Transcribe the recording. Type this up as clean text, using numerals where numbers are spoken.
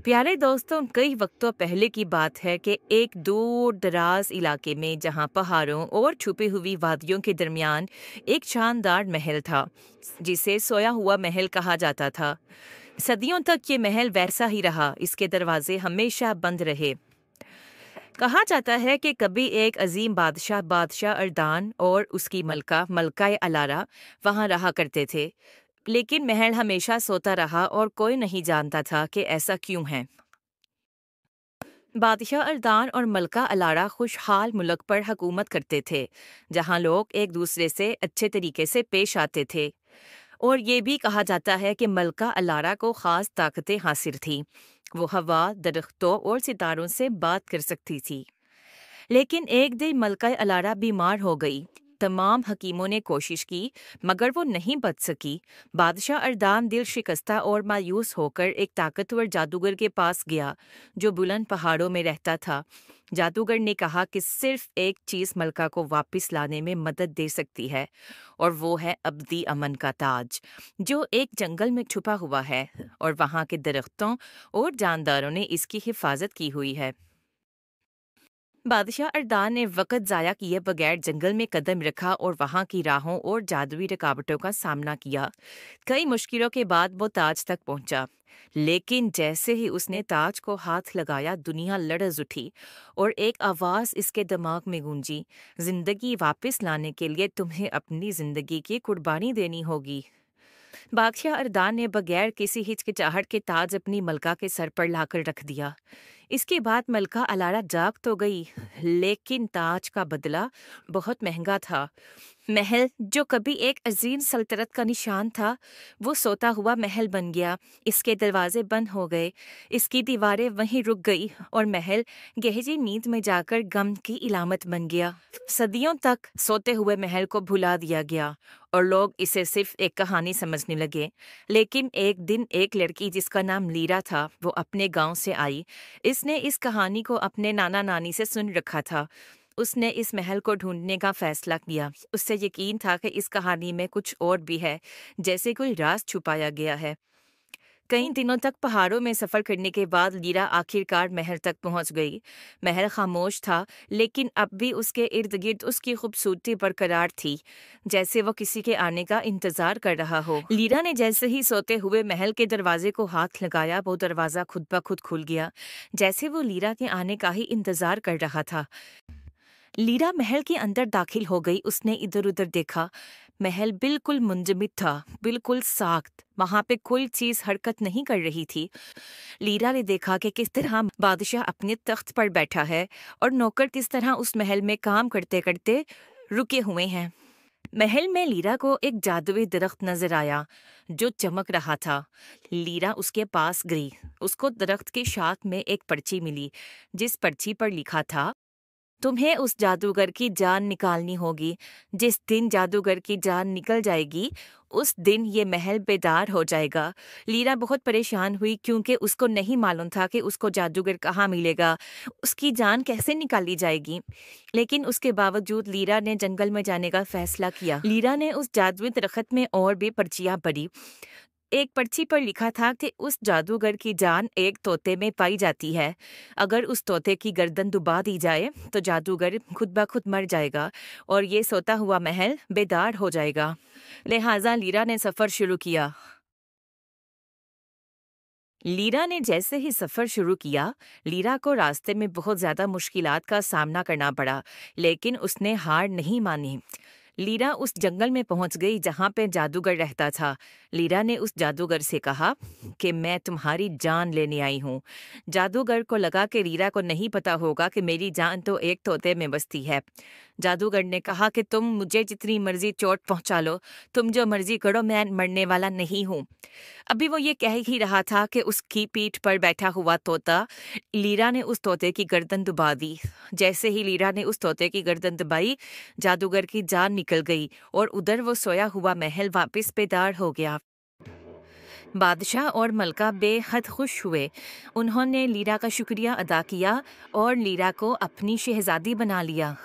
प्यारे दोस्तों, कई वक्तों पहले की बात है कि एक दूर दराज इलाके में जहां पहाड़ों और छुपी हुई वादियों के दरमियान एक शानदार महल था जिसे सोया हुआ महल कहा जाता था। सदियों तक ये महल वैसा ही रहा, इसके दरवाजे हमेशा बंद रहे। कहा जाता है कि कभी एक अजीम बादशाह बादशाह अर्दान और उसकी मलका मलका अलारा वहां रहा करते थे। लेकिन महल हमेशा सोता रहा और कोई नहीं जानता था कि ऐसा क्यों है। बादशाह अर्दान और मलका अलारा खुशहाल मुल्क पर हुकूमत करते थे, जहां लोग एक दूसरे से अच्छे तरीके से पेश आते थे। और ये भी कहा जाता है कि मलका अलारा को खास ताकतें हासिल थीं। वो हवा, दरख्तों और सितारों से बात कर सकती थी। लेकिन एक दिन मलका अलारा बीमार हो गई। तमाम हकीमों ने कोशिश की, मगर वो नहीं बच सकी। बादशाह अर्दान दिल शिकस्ता और मायूस होकर एक ताकतवर जादूगर के पास गया जो बुलंद पहाड़ों में रहता था। जादूगर ने कहा कि सिर्फ एक चीज मलका को वापस लाने में मदद दे सकती है, और वो है अब्दी अमन का ताज, जो एक जंगल में छुपा हुआ है और वहाँ के दरख्तों और जानदारों ने इसकी हिफाजत की हुई है। बादशाह अर्दान ने वक़्त ज़ाया किए बगैर जंगल में कदम रखा और वहाँ की राहों और जादुई रुकावटों का सामना किया। कई मुश्किलों के बाद वो ताज तक पहुंचा। लेकिन जैसे ही उसने ताज को हाथ लगाया, दुनिया लरज़ उठी और एक आवाज़ इसके दिमाग में गूंजी, जिंदगी वापस लाने के लिए तुम्हें अपनी जिंदगी की कुर्बानी देनी होगी। बादशाह अर्दान ने बगैर किसी हिचकिचाहट के ताज अपनी मलका के सर पर लाकर रख दिया। इसके बाद मलका अलारा जाग तो गई, लेकिन ताज का बदला बहुत महंगा था। महल जो कभी एक अजीम सल्तनत का निशान था, वो सोता हुआ महल बन गया। इसके दरवाजे बंद हो गए, इसकी दीवारें वहीं रुक गई और महल गहरी नींद में जाकर गम की इलामत बन गया। सदियों तक सोते हुए महल को भुला दिया गया और लोग इसे सिर्फ एक कहानी समझने लगे। लेकिन एक दिन एक लड़की जिसका नाम लीरा था, वो अपने गांव से आई। इसने इस कहानी को अपने नाना नानी से सुन रखा था। उसने इस महल को ढूंढने का फैसला किया। उससे यकीन था कि इस कहानी में कुछ और भी है, जैसे कोई राज छुपाया गया है। कई दिनों तक पहाड़ों में सफर करने के बाद लीरा आखिरकार महल तक पहुंच गई। महल खामोश था, लेकिन अब भी उसके इर्द गिर्द उसकी खूबसूरती बरकरार थी, जैसे वो किसी के आने का इंतजार कर रहा हो। लीरा ने जैसे ही सोते हुए महल के दरवाजे को हाथ लगाया, वो दरवाजा खुद ब खुद खुल गया, जैसे वो लीरा के आने का ही इंतजार कर रहा था। लीरा महल के अंदर दाखिल हो गई। उसने इधर उधर देखा। महल बिल्कुल मुंजमद था, बिल्कुल साख्त। वहां पे कोई चीज हरकत नहीं कर रही थी। लीरा ने देखा कि किस तरह बादशाह अपने तख्त पर बैठा है और नौकर किस तरह उस महल में काम करते करते रुके हुए हैं। महल में लीरा को एक जादुई दरख्त नजर आया जो चमक रहा था। लीरा उसके पास गई। उसको दरख्त के शाख में एक पर्ची मिली, जिस पर्ची पर लिखा था, तुम्हें उस जादूगर की जान निकालनी होगी। जिस दिन जादूगर की जान निकल जाएगी, उस दिन ये महल बेदार हो जाएगा। लीरा बहुत परेशान हुई, क्योंकि उसको नहीं मालूम था कि उसको जादूगर कहाँ मिलेगा, उसकी जान कैसे निकाली जाएगी। लेकिन उसके बावजूद लीरा ने जंगल में जाने का फैसला किया। लीरा ने उस जादुई दरख्त में और भी पर्चियां पढ़ी। एक पर्ची पर लिखा था कि उस जादूगर की जान एक तोते में पाई जाती है। अगर उस तोते की गर्दन दुबा दी जाए तो जादूगर खुद ब खुद मर जाएगा और ये सोता हुआ महल बेदार हो जाएगा। लिहाजा लीरा ने सफर शुरू किया। लीरा ने जैसे ही सफर शुरू किया, लीरा को रास्ते में बहुत ज्यादा मुश्किलात का सामना करना पड़ा, लेकिन उसने हार नहीं मानी। लीरा उस जंगल में पहुंच गई जहां पे जादूगर रहता था। लीरा ने उस जादूगर से कहा कि मैं तुम्हारी जान लेने आई हूँ। जादूगर को लगा कि लीरा को नहीं पता होगा कि मेरी जान तो एक तोते में बसती है। जादूगर ने कहा कि तुम मुझे जितनी मर्जी चोट पहुंचा लो, तुम जो मर्जी करो, मैं मरने वाला नहीं हूँ। अभी वो ये कह ही रहा था कि उसकी पीठ पर बैठा हुआ तोता, लीरा ने उस तोते की गर्दन दबा दी। जैसे ही लीरा ने उस तोते की गर्दन दबाई, जादूगर की जान निकल गई और उधर वो सोया हुआ महल वापस बेदार हो गया। बादशाह और मलका बेहद खुश हुए। उन्होंने लीरा का शुक्रिया अदा किया और लीरा को अपनी शहजादी बना लिया।